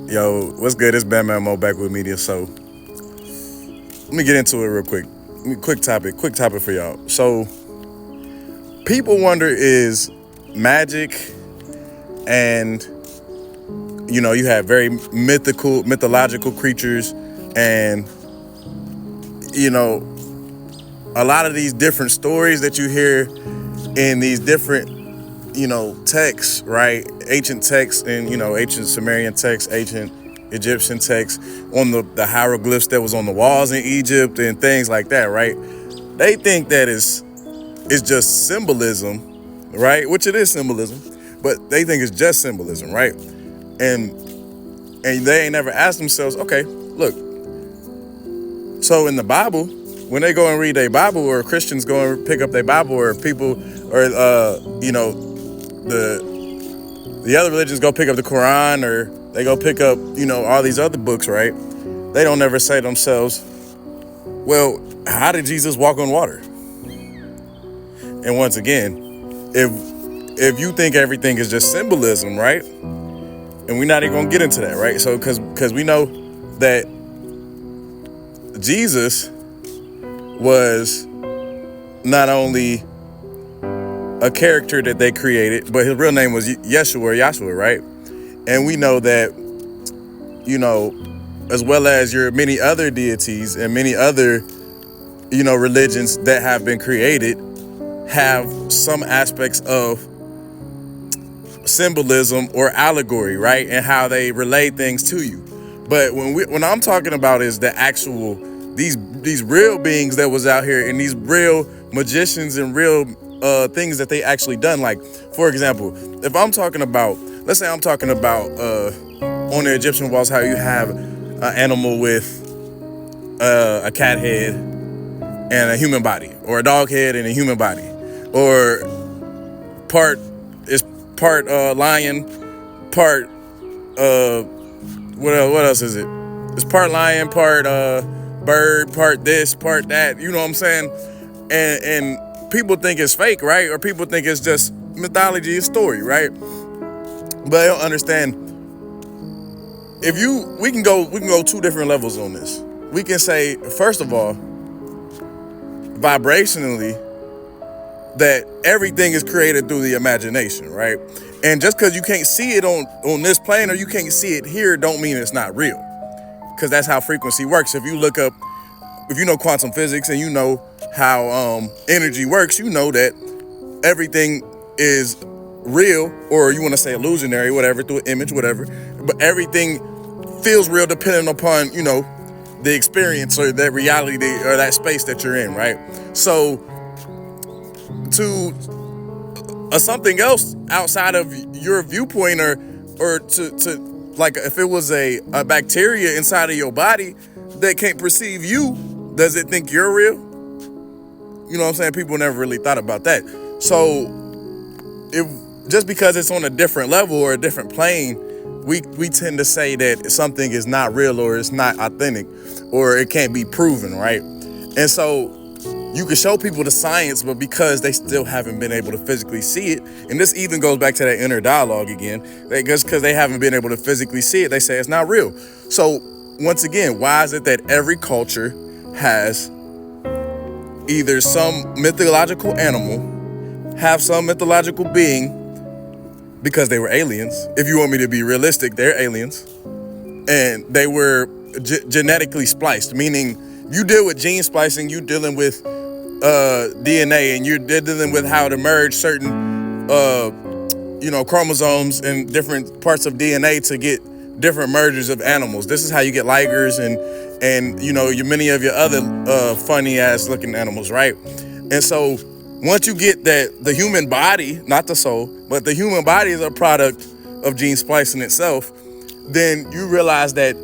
Yo, what's good? It's Batman Mo back with Media. So let me get into it real quick. Quick topic for y'all. So people wonder, is magic and you have very mythological creatures, and you know a lot of these different stories that you hear in these different texts, right? Ancient texts, and ancient Sumerian texts, ancient Egyptian texts, on the hieroglyphs that was on the walls in Egypt and things like that, right? They think that it's just symbolism, right? Which it is symbolism, but they think it's just symbolism, right? And they ain't never asked themselves, okay, look, so in the Bible, when they go and read their Bible, or Christians go and pick up their Bible, or people, or the other religions go pick up the Quran, or they go pick up all these other books, right? They don't ever say to themselves, well, how did Jesus walk on water? And once again, if you think everything is just symbolism, right? And we're not even gonna get into that, right? So because we know that Jesus was not only a character that they created, but his real name was Yeshua, right? And we know that, as well as your many other deities and many other, religions that have been created, have some aspects of symbolism or allegory, right? And how they relay things to you. But when I'm talking about is the actual, these real beings that was out here, and these real magicians and real things that they actually done. Like, for example, if I'm talking about, let's say I'm talking about on the Egyptian walls, how you have an animal with a cat head and a human body, or a dog head and a human body, or part lion, part what else is it? It's part lion, part bird, part this, part that. You know what I'm saying? And people think it's fake, right? Or people think it's just mythology and story, right? But they don't understand. We can go two different levels on this. We can say, first of all, vibrationally, that everything is created through the imagination, right? And just because you can't see it on this plane, or you can't see it here, don't mean it's not real. Because that's how frequency works. If you look up, if you know quantum physics and you know how energy works, you know that everything is real, or you want to say illusionary, whatever, through an image, whatever. But everything feels real depending upon, the experience, or that reality, or that space that you're in, right? So to something else outside of your viewpoint, or to like, if it was a bacteria inside of your body that can't perceive you, does it think you're real? You know what I'm saying? People never really thought about that. So if just because it's on a different level or a different plane, we tend to say that something is not real, or it's not authentic, or it can't be proven, right? And so you can show people the science, but because they still haven't been able to physically see it, and this even goes back to that inner dialogue again, just because they haven't been able to physically see it, they say it's not real. So once again, why is it that every culture has either some mythological animal, have some mythological being, because they were aliens? If you want me to be realistic, they're aliens, and they were genetically spliced, meaning you deal with gene splicing, you dealing with DNA, and you're dealing with how to merge certain chromosomes and different parts of DNA to get different mergers of animals. This is how you get ligers and many of your other funny ass looking animals, right? And so once you get that the human body, not the soul, but the human body is a product of gene splicing itself, then you realize that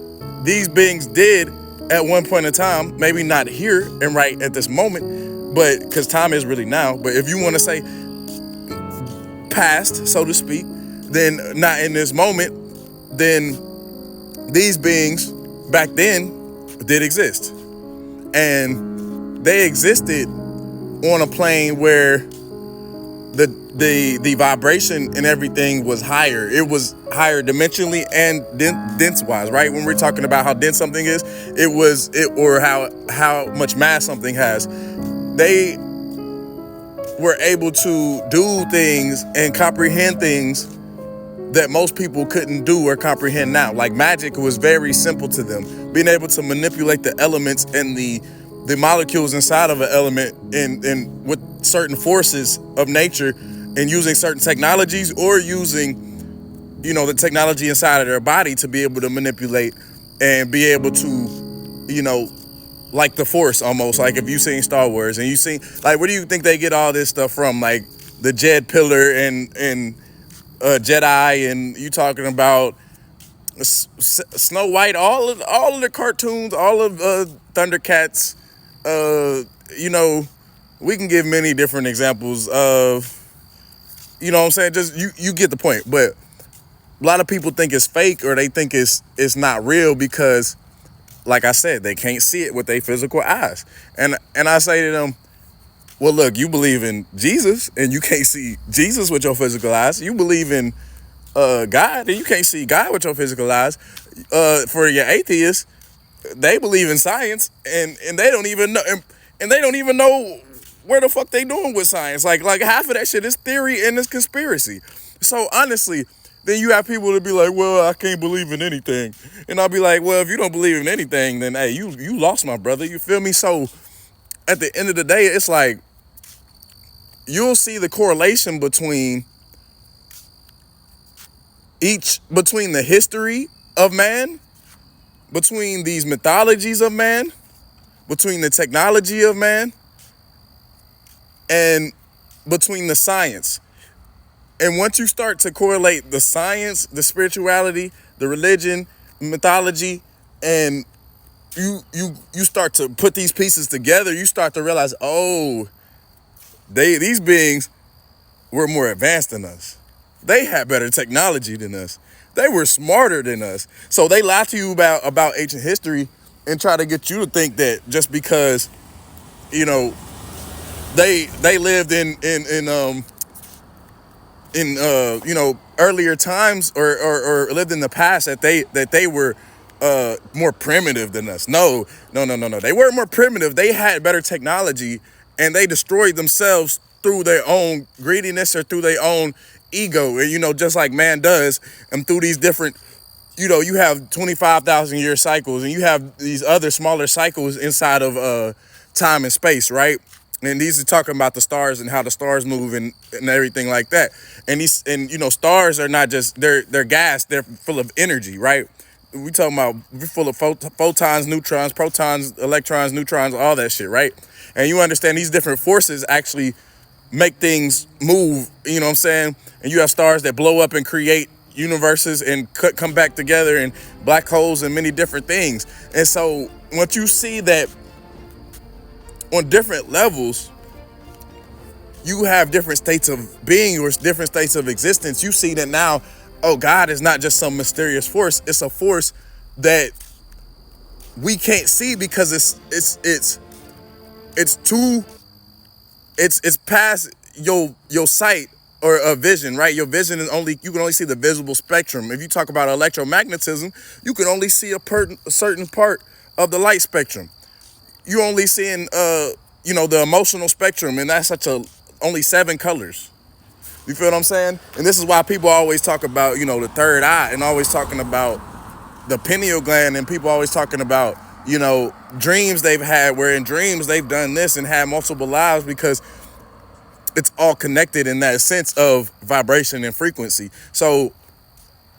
these beings did at one point in time, maybe not here and right at this moment, but because time is really now, but if you want to say past, so to speak, then not in this moment, then these beings back then did exist. And they existed on a plane where the vibration and everything was higher. It was higher dimensionally and dense wise, right? When we're talking about how dense something is, or how much mass something has. They were able to do things and comprehend things that most people couldn't do or comprehend now. Like magic was very simple to them. Being able to manipulate the elements and the molecules inside of an element and with certain forces of nature, and using certain technologies, or using, the technology inside of their body to be able to manipulate and be able to, like the Force almost. Like if you've seen Star Wars and you seen, like, where do you think they get all this stuff from? Like the Jed Pillar and Jedi, and you talking about Snow White, all of the cartoons, all of Thundercats. We can give many different examples of, what I'm saying? Just you get the point. But a lot of people think it's fake, or they think it's not real because, like I said, they can't see it with their physical eyes. And I say to them, well, look, you believe in Jesus and you can't see Jesus with your physical eyes. You believe in God and you can't see God with your physical eyes. For your atheists, they believe in science and they don't even know, and they don't even know where the fuck they doing with science. Like half of that shit is theory and it's conspiracy. So honestly, then you have people to be like, well, I can't believe in anything. And I'll be like, well, if you don't believe in anything, then hey, you lost, my brother. You feel me? So at the end of the day, it's like, you'll see the correlation between the history of man, between these mythologies of man, between the technology of man, and between the science. And once you start to correlate the science, the spirituality, the religion, mythology, and you start to put these pieces together, you start to realize, oh, these beings were more advanced than us. They had better technology than us. They were smarter than us. So they lie to you about ancient history and try to get you to think that just because, they lived in earlier times or lived in the past, that they were more primitive than us. No. They weren't more primitive. They had better technology, and they destroyed themselves through their own greediness or through their own ego. And just like man does, and through these different, you have 25,000 year cycles, and you have these other smaller cycles inside of time and space, right? And these are talking about the stars and how the stars move and everything like that. And stars are not just, they're gas, they're full of energy, right? We talking about, we're full of photons, neutrons, protons, electrons, neutrons, all that shit, right? And you understand these different forces actually make things move, you know what I'm saying? And you have stars that blow up and create universes and come back together, and black holes and many different things. And so once you see that on different levels, you have different states of being or different states of existence, you see that now, oh, God is not just some mysterious force. It's a force that we can't see because it's past your sight or a vision, right? Your vision is you can only see the visible spectrum. If you talk about electromagnetism, you can only see a certain part of the light spectrum. You're only seeing the emotional spectrum, and that's only 7 colors. You feel what I'm saying? And this is why people always talk about, the third eye, and always talking about the pineal gland, and people always talking about, dreams they've had, where in dreams they've done this and had multiple lives, because it's all connected in that sense of vibration and frequency. So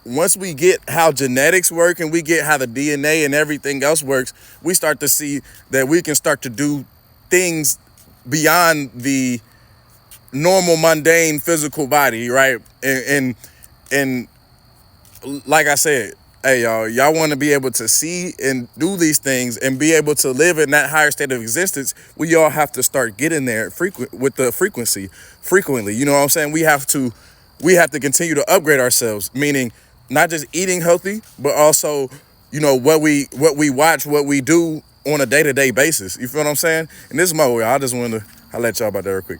once we get how genetics work and we get how the DNA and everything else works, we start to see that we can start to do things beyond the normal, mundane physical body, right? And like I said, hey, y'all want to be able to see and do these things and be able to live in that higher state of existence, we all have to start getting there with the frequently. You know what I'm saying? We have to continue to upgrade ourselves, meaning not just eating healthy, but also, what we watch, what we do on a day-to-day basis. You feel what I'm saying? And this is Mo. I just wanted to let y'all about that real quick.